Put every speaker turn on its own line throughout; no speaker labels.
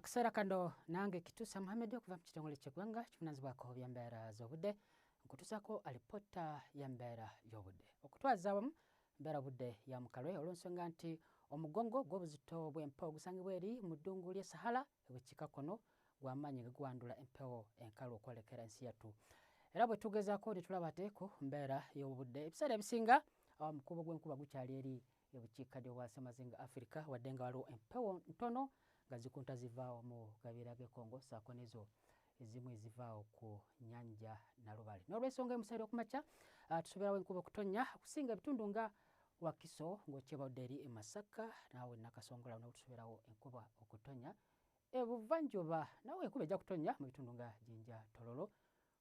Akasera kando nange Kitusa Mohamed okuva mu kitongole ky'eggwanga kivunaanyizibwako by'embeera z'obudde nkutuusako alipota y'embeera y'obudde okutwaza awamu embeera budde ya mukalwe olw'ensonga nti omugongo gw'obuzito bw'empewo gusangibwa eri mu ddungu ly'e Sahara ebukiikakkono gw'amaanyi ge guwandula empewo enkalu okwolekera ensi yattu. Era bwe tugezaako ne tulaba ate ku mbeera y'obudde ebiseera ebisinga omukubo gw'enkuba gukyali eri ebukiikaddyo bwa Ssemazinga Africa wadde nga waliwo empewo ntono nga zikunta zivaawo mu gabira g'e Congo ssaako n'ezo ezimu ezivaawo ku nnyanja Nalubale. N'olw'ensonga y'omusayiro okumakya tusuubirawo enkuba okutonnya okusinga ebitundu nga Wakiso ng'okyebwadde eri e Masaka naawe Nakasongola nawo tusuubirawo enkuba okutonnya. Ebuvanjuba nawe enkuba ejja kutonnya mu bitundu nga Jinja, Tororo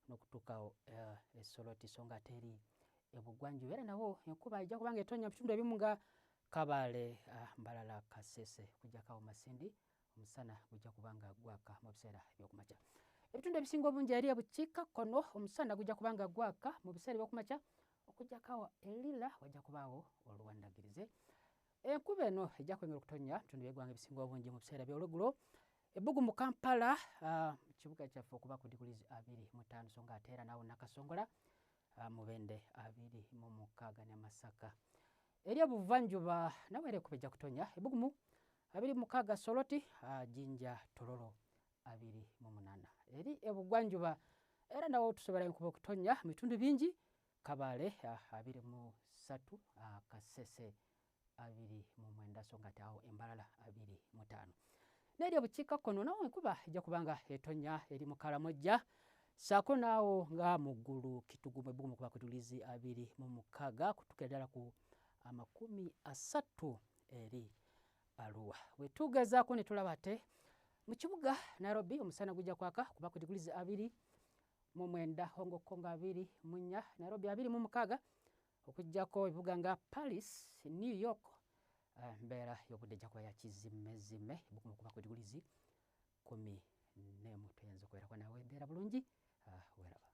n'okutuukawo e Soroti so ng'ate eri ebugwanjuba era nawo enkuba ejja kuba ng'etonnya mu bitundu ebimu nga Kabale, Mbalala, Kasese okuggyako Masindi omusana gujja kuba nga gwaka mu biseera eby'okumakya. Ebitundu ebisinga obungi eri ebukiikakkono omusana gujja kuba nga gwaka mu biseera eby'okumakya okuggyako Lira wajja kubaawo oluwandagirize. Enkuba eno ejja kwongera okutonnya mu bitundu by'eggwanga ebisinga obungi mu biseera by'olweggulo. Ebbugumu Kampala mu kibuga kyaffe okuba ku diguli 25 so ng'ate era naawe Nakasongola Mubende 26 ne Masaka. Eri ebuvanjuba nawe era enkuba ejja kutonnya ebbugumu 26 Soroti, Jinja, Tororo 28. Eri ebugwanjuba era nawo tusobola enkuba okutonnya mu bitundu bingi Kabale 23, Kasese 29 so ng'ate awo Embalala 25. N'eri ebukiikakkono nawo enkuba ejja kuba nga etonnya eri mu Kalamojja ssaako naawo nga mu ggulu Kitugumu ebbugumu kuba ku diguli 26 kutuukira ddala ku 30 eri Arua. Bwe tugezaako ne tulaba ate mu kibuga Nairobi omusana gujja kwaka kuba ku diguli 29, Hong Kong 24, Nairobi 26 okuggyako ebibuga nga Paris, New York embeera y'obudde ejja kuba ya kizimmezime ebbugumu kuba ku diguli 14. Toyinza okubeerako naawe embeera bulungi weraba.